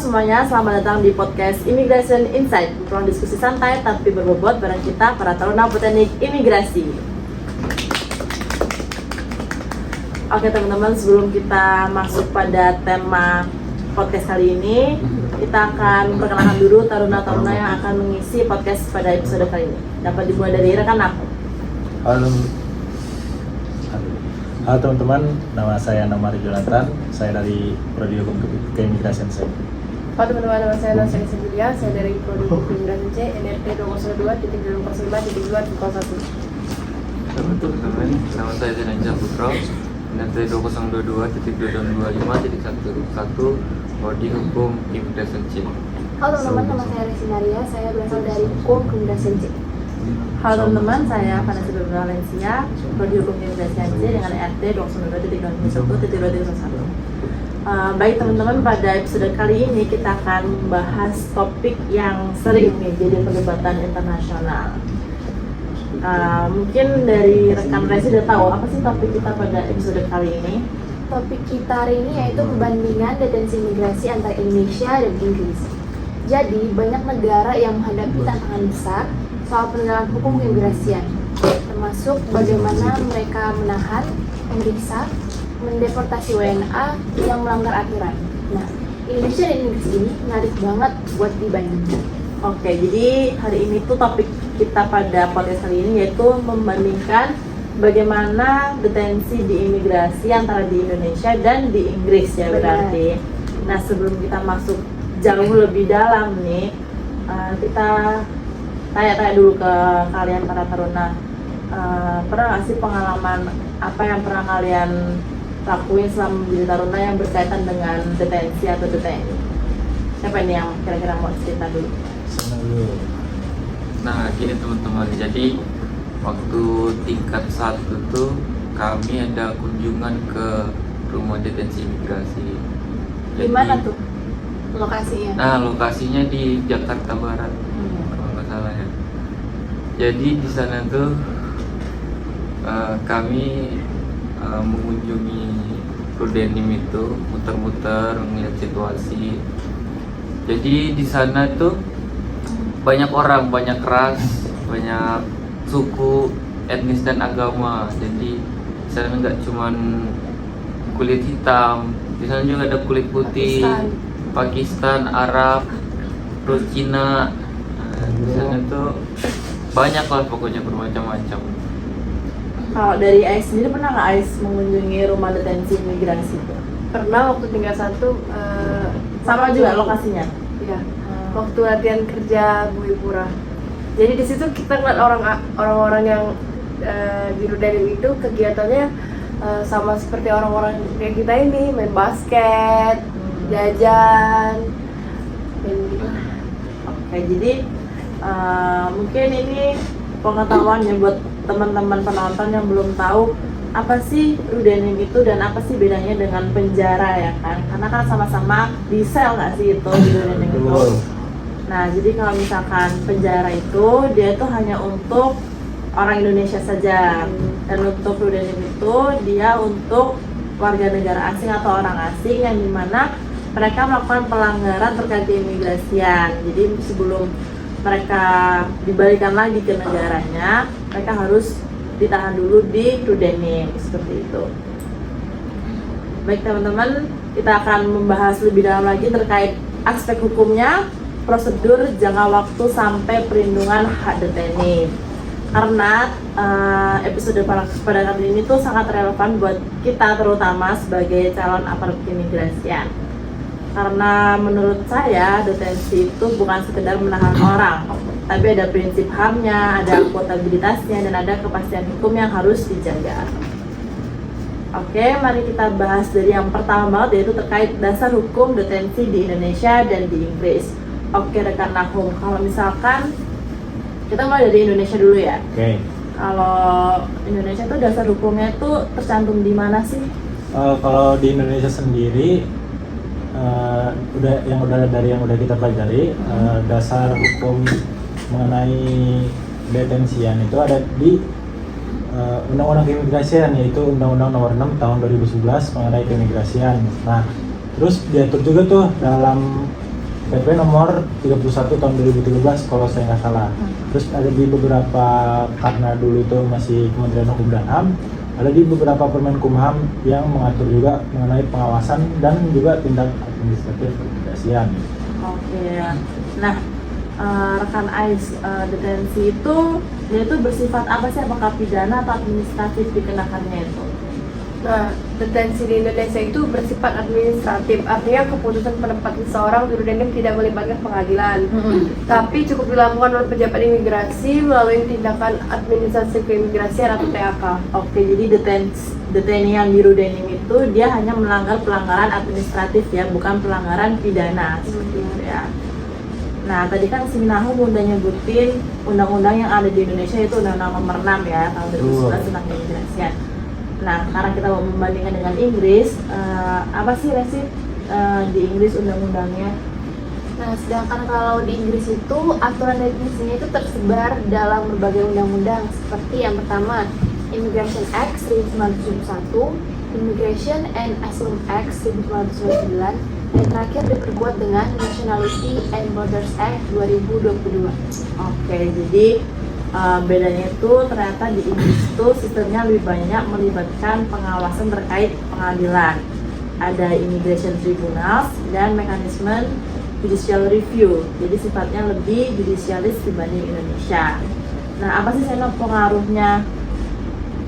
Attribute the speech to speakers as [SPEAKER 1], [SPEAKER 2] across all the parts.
[SPEAKER 1] semuanya, selamat datang di podcast Immigration Insight, ruang diskusi santai tapi berbobot bareng kita para taruna peteknik imigrasi. Oke teman-teman, sebelum kita masuk pada tema podcast kali ini, kita akan memperkenalkan dulu taruna-taruna yang akan mengisi podcast pada episode kali ini. Dapat dimulai dari rekan aku.
[SPEAKER 2] Halo teman-teman, nama saya Jonathan, saya dari Prodi Hukum Keimigrasian C.
[SPEAKER 3] Halo teman-teman, nama saya Nasri Julia, saya dari Prodi Hukum Keimigrasian C, NRT 202.205.201.
[SPEAKER 4] Halo teman-teman, nama saya Zenanja Putro, NRT 2022.225.111, Prodi Hukum Keimigrasian C.
[SPEAKER 5] Halo teman-teman, nama saya Resinaria, saya berasal dari Hukum Keimigrasian C.
[SPEAKER 1] Halo teman-teman, saya Vanessa Valencia, Prodi Hukum Keimigrasian C dengan RT 202.251.321. Baik teman-teman, pada episode kali ini kita akan membahas topik yang sering nih jadi perdebatan internasional. Mungkin dari rekan Resi udah tahu apa sih topik kita pada episode kali ini?
[SPEAKER 5] Topik kita hari ini yaitu perbandingan detensi imigrasi antara Indonesia dan Inggris. Jadi, banyak negara yang menghadapi tantangan besar soal penegakan hukum keimigrasian, termasuk bagaimana mereka menahan, memeriksa, mendeportasi WNA yang melanggar aturan. Nah, Indonesia dan Inggris ini menarik banget buat dibandingkan.
[SPEAKER 1] Oke, jadi hari ini tuh topik kita pada podcast kali ini yaitu membandingkan bagaimana detensi di imigrasi antara di Indonesia dan di Inggris ya berarti. Nah, sebelum kita masuk jauh lebih dalam nih, kita tanya-tanya dulu ke kalian para taruna. Pernah nggak sih pengalaman apa yang pernah kalian lakuin selama menjadi taruna yang berkaitan dengan detensi atau deteni? Siapa nih yang kira-kira mau cerita dulu?
[SPEAKER 4] Nah, gini teman-teman, jadi waktu tingkat 1 tuh kami ada kunjungan ke rumah detensi imigrasi.
[SPEAKER 1] Di mana tuh lokasinya?
[SPEAKER 4] Nah, lokasinya di Jakarta Barat, kalau nggak salah ya. Jadi di sana tuh kami mengunjungi Prudenim itu, muter-muter melihat situasi. Jadi di sana tuh banyak orang, banyak ras, banyak suku, etnis dan agama. Jadi di sana nggak cuman kulit hitam, di sana juga ada kulit putih, Pakistan, Arab, terus Cina. Di sana tuh banyak lah pokoknya bermacam-macam.
[SPEAKER 1] Kalau dari Ais sendiri pernah nggak Ais mengunjungi rumah detensi imigrasi itu?
[SPEAKER 3] Pernah waktu tingkat 1
[SPEAKER 1] Sama juga lokasinya?
[SPEAKER 3] ya, waktu latihan kerja Bumi Pura. Jadi di situ kita ngeliat orang-orang yang di Rudanim itu kegiatannya sama seperti orang-orang kayak kita ini, main basket, jajan, main gitu.
[SPEAKER 1] Oke, jadi mungkin ini pengetahuan ya buat teman-teman penonton yang belum tahu apa sih Rudanim itu dan apa sih bedanya dengan penjara ya kan? Karena kan sama-sama di sel nggak sih itu di Rudanim itu. Nah, jadi kalau misalkan penjara itu dia itu hanya untuk orang Indonesia saja, dan untuk Rudanim itu dia untuk warga negara asing atau orang asing yang dimana mereka melakukan pelanggaran terkait keimigrasian. Jadi sebelum mereka dibalikan lagi ke negaranya, mereka harus ditahan dulu di Rudanim, seperti itu. Baik teman-teman, kita akan membahas lebih dalam lagi terkait aspek hukumnya, prosedur, jangka waktu sampai perlindungan hak deteni. Karena episode pada kali ini tuh sangat relevan buat kita terutama sebagai calon aparat keimigrasian. Karena menurut saya detensi itu bukan sekedar menahan orang, tapi ada prinsip HAM-nya, ada akuntabilitasnya, dan ada kepastian hukum yang harus dijaga. Oke, mari kita bahas dari yang pertama banget, yaitu terkait dasar hukum detensi di Indonesia dan di Inggris. Oke rekan Nahum, kalau misalkan kita mulai dari Indonesia dulu ya.
[SPEAKER 2] Oke.
[SPEAKER 1] Kalau Indonesia tuh dasar hukumnya itu tercantum di mana sih?
[SPEAKER 2] Kalau di Indonesia sendiri yang udah kita pelajari, dasar hukum mengenai detensian itu ada di Undang-Undang Keimigrasian, yaitu Undang-Undang Nomor 6 Tahun 2011 mengenai keimigrasian. Nah, terus diatur juga tuh dalam PP nomor 31 tahun 2013 kalau saya nggak salah. Terus ada di beberapa, karena dulu itu masih Kementerian Hukum dan HAM, ada di beberapa Permenkumham yang mengatur juga mengenai pengawasan dan juga tindak administratif keimigrasian.
[SPEAKER 1] Oke. Nah, rekan Ais, detensi itu dia itu bersifat apa sih? Apakah pidana atau administratif dikenakannya itu?
[SPEAKER 3] Nah, detensi di Indonesia itu bersifat administratif, artinya keputusan penempatan seseorang di Rudenim tidak melibatkan pengadilan, tapi cukup dilakukan oleh pejabat imigrasi melalui tindakan administrasi keimigrasian atau TAK.
[SPEAKER 1] Oke, jadi deteni yang di Rudenim itu dia hanya melanggar pelanggaran administratif ya, bukan pelanggaran pidana seperti itu ya. Nah, tadi kan si Minahum udah nyebutin undang-undang yang ada di Indonesia itu Undang-Undang Nomor 6 ya, tahun 2011 tentang keimigrasian. Nah, karena kita mau membandingkan dengan Inggris, apa sih Resi di Inggris undang-undangnya?
[SPEAKER 5] Nah, sedangkan kalau di Inggris itu aturan definisinya itu tersebar dalam berbagai undang-undang seperti yang pertama Immigration Act 1971, Immigration and Asylum Act 1999, dan terakhir diperkuat dengan Nationality and Borders Act 2022.
[SPEAKER 1] Oke, jadi bedanya itu ternyata di Inggris itu sistemnya lebih banyak melibatkan pengawasan terkait pengadilan. Ada immigration tribunals dan mekanisme judicial review. Jadi sifatnya lebih judicialis dibanding Indonesia. Nah, apa sih Seno pengaruhnya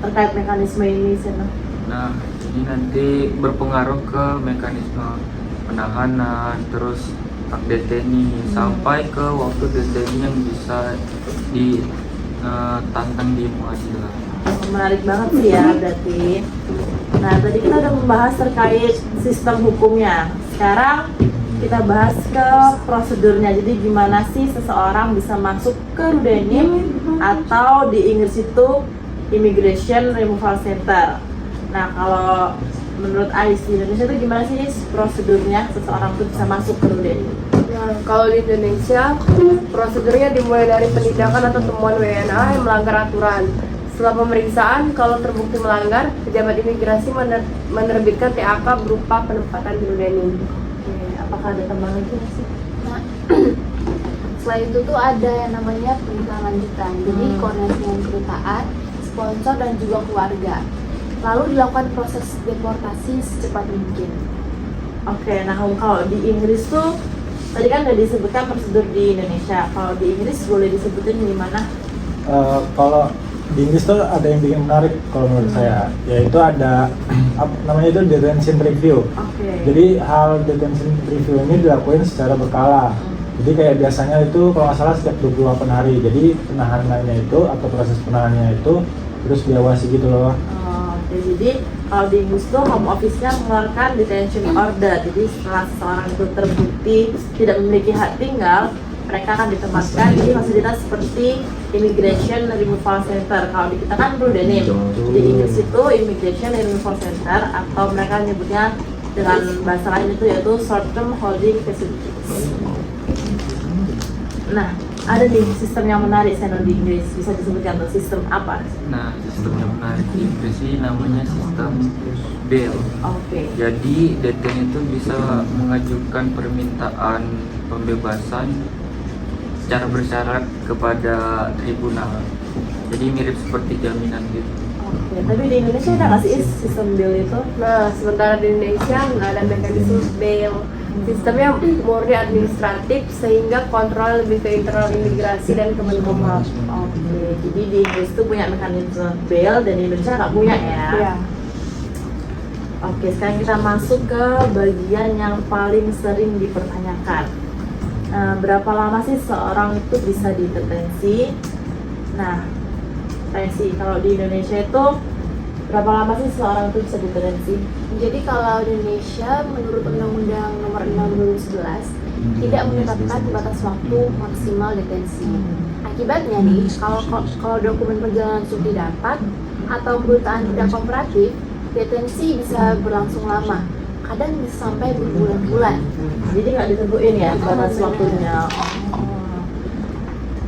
[SPEAKER 1] terkait mekanisme ini, Seno?
[SPEAKER 4] Nah, ini nanti berpengaruh ke mekanisme penahanan, terus hak deteni sampai ke waktu deteni yang bisa ditantang di pengadilan.
[SPEAKER 1] Menarik banget sih ya berarti. Nah, tadi kita udah membahas terkait sistem hukumnya. Sekarang kita bahas ke prosedurnya. Jadi gimana sih seseorang bisa masuk ke Rudenim atau di Inggris itu Immigration Removal Center. Nah, kalau menurut Ais di Indonesia itu gimana sih prosedurnya seseorang itu bisa masuk ke Rudenim?
[SPEAKER 3] Nah, kalau di Indonesia, prosedurnya dimulai dari penindakan atau temuan WNA yang melanggar aturan. Setelah pemeriksaan, kalau terbukti melanggar, pejabat imigrasi menerbitkan TAK berupa penempatan di Rudenim.
[SPEAKER 1] Oke, apakah ada tambahan lagi sih?
[SPEAKER 5] Nah, selain itu tuh ada yang namanya pernikahan lanjutan. Jadi koordinasi dengan kedutaan, sponsor dan juga keluarga. Lalu dilakukan proses deportasi secepat mungkin.
[SPEAKER 1] Oke, nah kalau di Inggris tuh tadi kan udah disebutkan prosedur di Indonesia. Kalau di Inggris boleh disebutin gimana?
[SPEAKER 2] Kalau di Inggris tuh ada yang bikin menarik kalau menurut saya, yaitu ada namanya itu detention review.
[SPEAKER 1] Oke.
[SPEAKER 2] Jadi hal detention review ini dilakukan secara berkala. Jadi kayak biasanya itu kalau nggak salah setiap 28 hari. Jadi penahanannya itu atau proses penahanannya itu terus diawasi gitu loh.
[SPEAKER 1] Oke, jadi kalau di Inggris tuh Home Office-nya mengeluarkan detention order. Jadi setelah seseorang itu terbukti tidak memiliki hak tinggal, mereka akan ditempatkan di fasilitas seperti Immigration Removal Center. Kalau di kita kan Rudenim. Di Inggris itu Immigration Removal Center atau mereka nyebutnya dengan bahasa lain itu yaitu Short Term Holding Facilities. Nah, ada nih sistem yang menarik Seno di Inggris, bisa disebutkan tuh sistem apa?
[SPEAKER 4] Nah, sistem yang menarik di Inggris ini namanya sistem bail.
[SPEAKER 1] Oke.
[SPEAKER 4] Jadi deteni itu bisa mengajukan permintaan pembebasan secara bersyarat kepada tribunal. Jadi mirip seperti jaminan gitu.
[SPEAKER 1] Oke, tapi di Indonesia ada nggak sih sistem bail itu?
[SPEAKER 3] Nah, sementara di Indonesia nggak ada mekanisme bail. Sistemnya murni administratif sehingga kontrol lebih ke internal imigrasi dan Kemenkumham.
[SPEAKER 1] Oke, jadi di Inggris itu punya mekanisme bail dan di Indonesia nggak punya ya?
[SPEAKER 3] Iya.
[SPEAKER 1] Oke, sekarang kita masuk ke bagian yang paling sering dipertanyakan. Berapa lama sih seorang itu bisa didetensi? Nah, Resi, kalau di Indonesia itu berapa lama sih seorang itu bisa detensi?
[SPEAKER 5] Jadi kalau di Indonesia menurut Undang-Undang Nomor 6 2011 tidak menetapkan batas waktu maksimal detensi. Akibatnya nih, kalau dokumen perjalanan sudah didapat atau kedutaan tidak kooperatif, detensi bisa berlangsung lama. Kadang bisa sampai berbulan-bulan.
[SPEAKER 1] Jadi nggak ditentuin ya batas waktunya.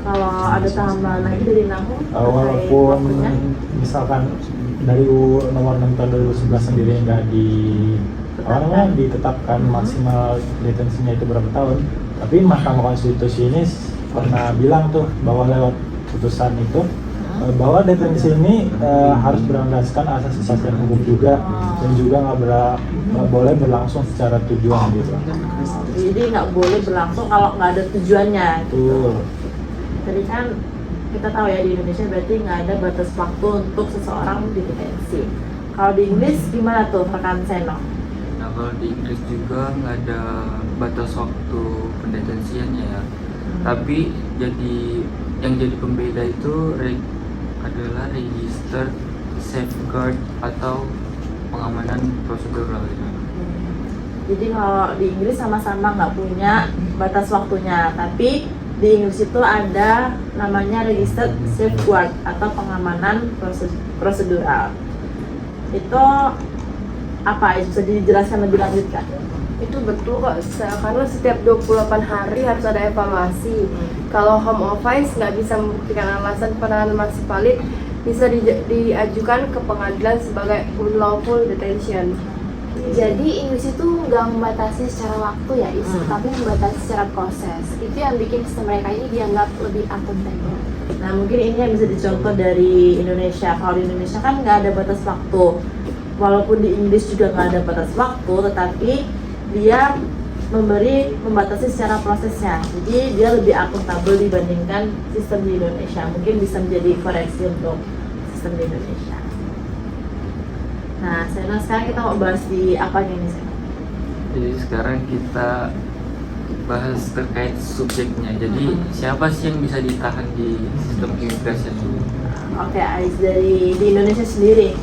[SPEAKER 1] Kalau ada tambahan lagi dari Nahum?
[SPEAKER 2] Walaupun misalkan dari nomor 6 tahun 2011 sendiri nggak ditetapkan maksimal detensinya itu berapa tahun, Tapi Mahkamah Konstitusi ini pernah bilang tuh bahwa lewat putusan itu bahwa detensi ini harus berlandaskan asas kepastian hukum juga, dan juga nggak boleh berlangsung secara tujuan gitu.
[SPEAKER 1] Jadi nggak boleh berlangsung kalau nggak ada tujuannya.
[SPEAKER 2] Betul.
[SPEAKER 1] Jadi kan kita tahu ya di Indonesia berarti nggak ada batas waktu untuk seseorang didetensi. Kalau di Inggris gimana tuh rekan Seno?
[SPEAKER 4] Nah kalau di Inggris juga nggak ada batas waktu pendetensiannya ya. Tapi yang jadi pembeda itu adalah register safeguard atau pengamanan prosedural gitu.
[SPEAKER 1] Jadi kalau di Inggris sama-sama nggak punya batas waktunya, tapi di Inggris itu ada namanya register safeguard atau pengamanan prosedural. Itu apa? Bisa dijelaskan lebih lanjut kan?
[SPEAKER 3] Itu betul kok, karena setiap 28 hari harus ada evaluasi. Kalau home office nggak bisa membuktikan alasan penahanan masih valid, bisa diajukan ke pengadilan sebagai unlawful detention.
[SPEAKER 5] Jadi Inggris itu nggak membatasi secara waktu ya, tapi membatasi secara proses. Itu yang bikin sistem mereka ini dianggap lebih akuntabel.
[SPEAKER 1] Nah mungkin ini yang bisa dicontoh dari Indonesia. Kalau di Indonesia kan nggak ada batas waktu. Walaupun di Inggris juga nggak ada batas waktu, tetapi dia membatasi secara prosesnya. Jadi dia lebih akuntabel dibandingkan sistem di Indonesia. Mungkin bisa menjadi koreksi untuk sistem di Indonesia. Nah, sekarang kita mau bahas di apa ini?
[SPEAKER 4] Jadi sekarang kita bahas terkait subjeknya. Jadi siapa sih yang bisa ditahan di sistem keimigrasian ini?
[SPEAKER 1] Oke, Ais, dari di Indonesia sendiri,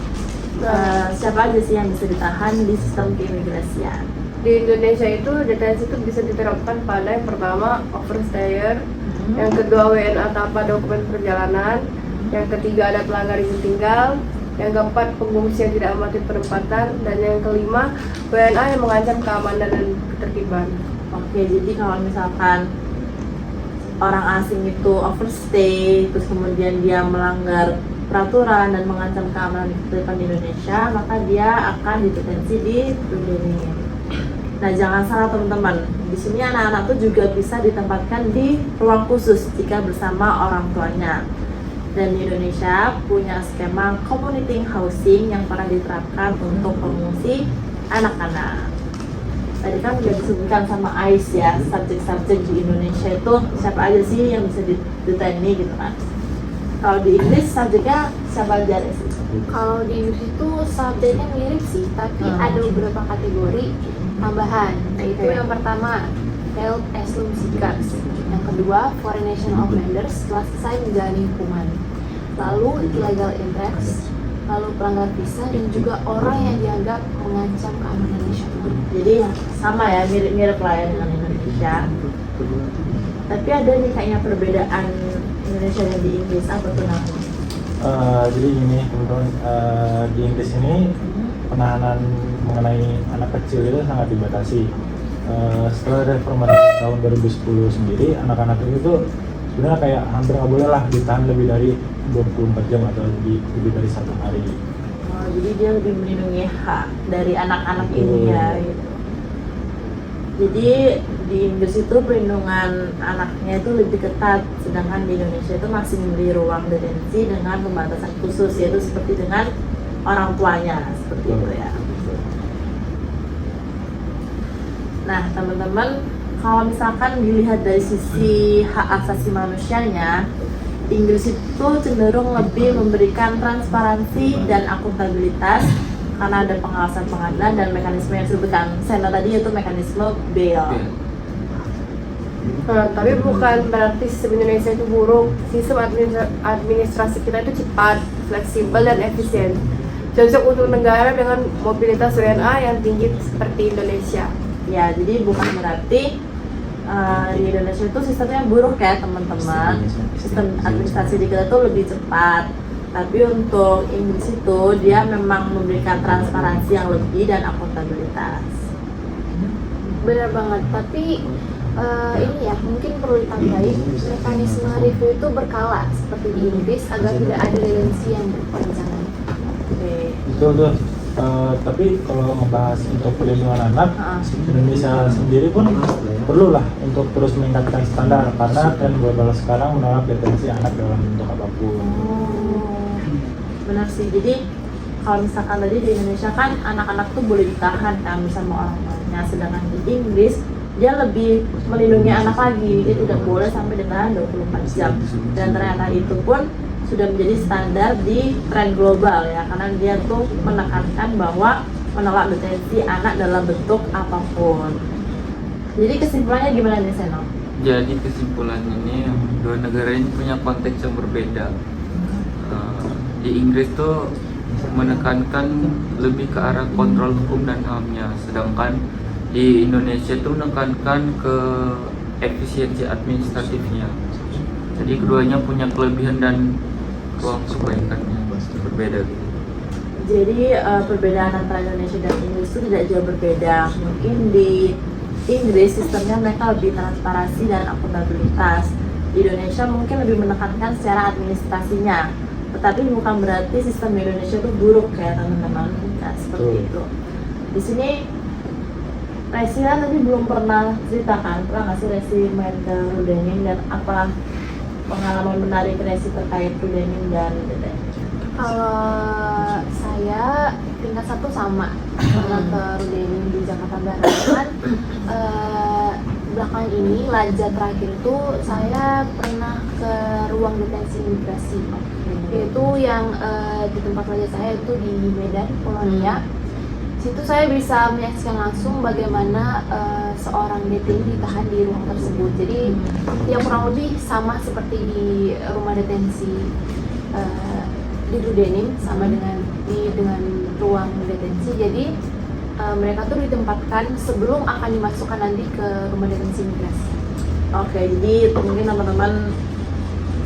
[SPEAKER 1] siapa aja sih yang bisa ditahan di sistem keimigrasian?
[SPEAKER 3] Di Indonesia itu detensi itu bisa diterapkan pada yang pertama overstayer, yang kedua WNA tanpa dokumen perjalanan, yang ketiga ada pelanggar izin tinggal, yang keempat pengungsi yang tidak amati penempatan, dan yang kelima WNA yang mengancam keamanan dan ketertiban.
[SPEAKER 1] Oke, jadi kalau misalkan orang asing itu overstay, terus kemudian dia melanggar peraturan dan mengancam keamanan dan ketertiban di Indonesia, maka dia akan detensi di Indonesia. Nah, jangan salah teman-teman. Di sini anak-anak tuh juga bisa ditempatkan di ruang khusus jika bersama orang tuanya. Dan di Indonesia punya skema community housing yang pernah diterapkan untuk pengungsi anak-anak. Tadi kan sudah disebutkan sama Ais ya, subjek-subjek di Indonesia itu siapa aja sih yang bisa diteni gitu kan. Kalau di Inggris subjeknya siapa aja sih?
[SPEAKER 5] Kalau di Inggris itu subjeknya mirip sih, tapi ada beberapa kategori tambahan. Yaitu yang pertama, failed asylum seekers. Yang kedua, foreign national offenders setelah selesai menjalani hukuman. Lalu illegal interest, lalu pelanggar visa, dan juga orang yang dianggap mengancam keamanan nasional.
[SPEAKER 1] Jadi sama ya, mirip-mirip lah ya dengan Indonesia. Tapi ada nih kayaknya perbedaan Indonesia dan di Inggris, apa tuh namanya?
[SPEAKER 2] Jadi ini teman-teman, di Inggris ini penahanan mengenai anak kecil itu sangat dibatasi. Setelah reformasi tahun 2010 sendiri, anak-anak ini tuh sebenarnya kayak hampir nggak boleh lah ditahan lebih dari 24 jam atau lebih dari 1 hari.
[SPEAKER 1] Oh, jadi dia lebih melindungi hak dari anak-anak ini ya gitu. Jadi di Inggris itu perlindungan anaknya itu lebih ketat, sedangkan di Indonesia itu masih memberi ruang detensi dengan pembatasan khusus, yaitu seperti dengan orang tuanya, seperti itu ya. Nah teman-teman, kalau misalkan dilihat dari sisi hak asasi manusianya, Inggris itu cenderung lebih memberikan transparansi dan akuntabilitas karena ada pengawasan pengadilan dan mekanisme yang disebutkan Seno tadi, yaitu mekanisme bail.
[SPEAKER 3] Tapi bukan berarti sistem Indonesia itu buruk. Sistem administrasi kita itu cepat, fleksibel, dan efisien. Cocok untuk negara dengan mobilitas WNA yang tinggi seperti Indonesia.
[SPEAKER 1] Ya, jadi bukan berarti di Indonesia itu sistemnya buruk ya teman-teman. Sistem administrasi di kita tuh lebih cepat. Tapi untuk Inggris itu dia memang memberikan transparansi yang lebih dan akuntabilitas.
[SPEAKER 5] Benar banget, tapi ini ya mungkin perlu ditambahin mekanisme review itu berkala seperti di Inggris agar tidak ada detensi yang berkepanjangan.
[SPEAKER 1] Oke.
[SPEAKER 2] Betul tuh. Tapi kalau ngebahas untuk perlindungan anak,
[SPEAKER 1] Ah.
[SPEAKER 2] Indonesia sendiri pun perlulah untuk terus meningkatkan standar karena tren global sekarang menolak detensi anak dalam bentuk apapun.
[SPEAKER 1] Oh, benar sih. Jadi kalau misalkan tadi di Indonesia kan anak-anak tuh boleh ditahan kan sama orang tuanya, sedangkan di Inggris dia lebih melindungi anak lagi, dia tidak boleh sampai dengan 24 jam. Dan ternyata itu pun sudah menjadi standar di tren global ya, karena dia tuh menekankan bahwa menolak detensi anak dalam bentuk apapun. Jadi kesimpulannya gimana nih Seno?
[SPEAKER 4] Jadi kesimpulannya ini dua negara ini punya konteks yang berbeda. Di Inggris tuh menekankan lebih ke arah kontrol hukum dan HAM-nya, sedangkan di Indonesia tuh menekankan ke efisiensi administratifnya. Jadi keduanya punya kelebihan dan ruang perbaikannya berbeda.
[SPEAKER 1] Jadi perbedaan antara Indonesia dan Inggris itu tidak jauh berbeda. Mungkin di Inggris sistemnya mereka lebih transparansi dan akuntabilitas. Di Indonesia mungkin lebih menekankan secara administrasinya. Tetapi bukan berarti sistem Indonesia itu buruk kayak teman-teman. Nah, seperti itu. Di sini Resi kan tadi belum pernah ceritakan, pernah nggak sih Resi main ke Rudenim dan apa pengalaman menarik Resi terkait Rudenim dan Dede?
[SPEAKER 5] Kalau saya tingkat 1 sama pernah ke Rudenim di Jakarta Barat kan. Belakangan ini Laja terakhir itu saya pernah ke ruang detensi imigrasi, yaitu yang di tempat Laja saya itu di Medan, Polonia. Situ saya bisa menyaksikan langsung bagaimana seorang DTI ditahan di ruang tersebut. Jadi yang kurang lebih sama seperti di rumah detensi di Rudenim, sama dengan ruang detensi. Jadi mereka tuh ditempatkan sebelum akan dimasukkan nanti ke rumah detensi imigrasi.
[SPEAKER 1] Oke, jadi mungkin teman-teman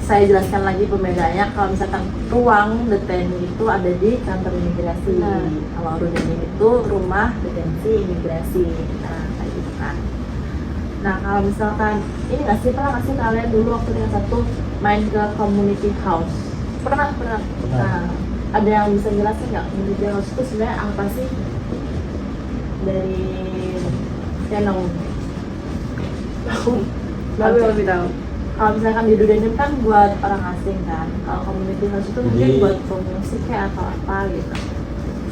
[SPEAKER 1] saya jelaskan lagi pembedaannya. Kalau misalkan ruang detensi itu ada di kantor imigrasi.
[SPEAKER 5] Nah.
[SPEAKER 1] Kalau Rudenim itu rumah detensi imigrasi. Nah, kayak gitu kan. Nah, kalau misalkan ini nggak sih, pernah nggak sih kalian dulu waktu tingkat 1 main ke community house? Pernah. Nah, ada yang bisa jelasin nggak community house itu sebenarnya apa sih? Dari Senong.
[SPEAKER 3] Baru lebih tahu.
[SPEAKER 1] Kalau misalkan di Rudenim kan buat orang asing kan, kalau community house itu mungkin
[SPEAKER 2] Jadi-
[SPEAKER 1] buat pengungsi kayak atau apa gitu.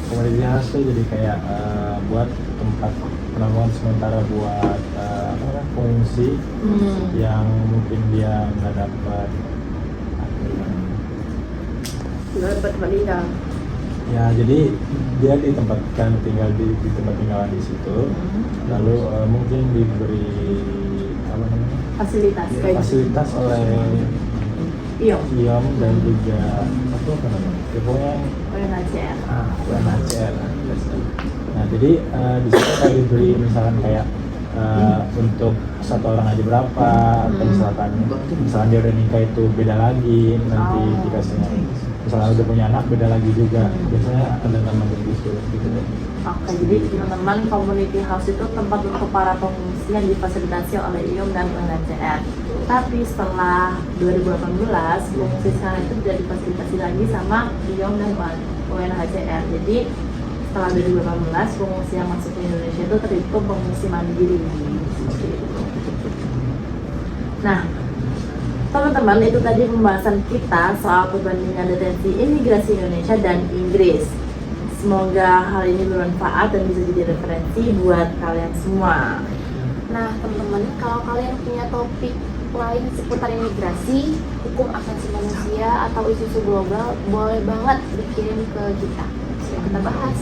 [SPEAKER 2] Community house tuh jadi kayak buat tempat penanggungan sementara buat pengungsi yang mungkin dia nggak dapat
[SPEAKER 3] Nggak dapat tempat tinggal.
[SPEAKER 2] ya, jadi dia ditempatkan tinggal di tempat tinggalan di situ, lalu mungkin diberi apa namanya
[SPEAKER 1] Fasilitas kayak gitu.
[SPEAKER 2] fasilitas oleh
[SPEAKER 1] Iya,
[SPEAKER 2] IOM dan juga apa namanya ya, pokoknya
[SPEAKER 1] UNHCR.
[SPEAKER 2] UNHCR. Nah, jadi di situ kayak diberi misalkan kayak untuk satu orang aja berapa, atau misalkan dia udah nikah itu beda lagi nanti
[SPEAKER 1] Oh.
[SPEAKER 2] dikasihnya. Misalnya udah punya anak beda lagi juga. Biasanya ada nama begitu gitu.
[SPEAKER 1] Oke, jadi teman-teman community house itu tempat untuk para pengungsi yang difasilitasi oleh IOM dan UNHCR. Tapi setelah 2018, pengungsi sekarang itu tidak difasilitasi lagi sama IOM dan UNHCR. Jadi setelah 2018, pengungsi yang masuk ke Indonesia itu terhitung pengungsi mandiri. Seperti itu. Nah, teman-teman, itu tadi pembahasan kita soal perbandingan detensi imigrasi Indonesia dan Inggris. Semoga hal ini bermanfaat dan bisa jadi referensi buat kalian semua.
[SPEAKER 5] Nah, teman-teman, kalau kalian punya topik lain seputar imigrasi, hukum asasi manusia, atau isu-isu global, boleh banget dikirim ke kita. Siap kita bahas.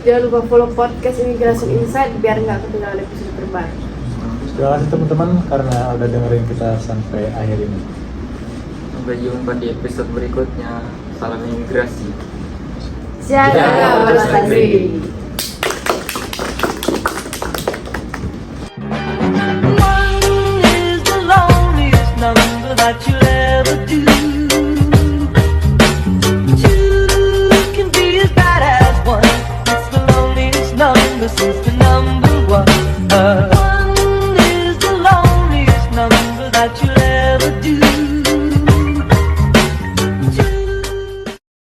[SPEAKER 3] Jangan lupa follow podcast Immigration Insight biar nggak ketinggalan episode terbaru.
[SPEAKER 2] Terima kasih teman-teman karena udah dengerin kita sampai akhir ini.
[SPEAKER 4] Sampai jumpa di episode berikutnya. Salam imigrasi.
[SPEAKER 3] Jaga prestasi.
[SPEAKER 6] One is the loneliest number that you'll ever do. Two can be as bad as one. It's the loneliest number since the number one.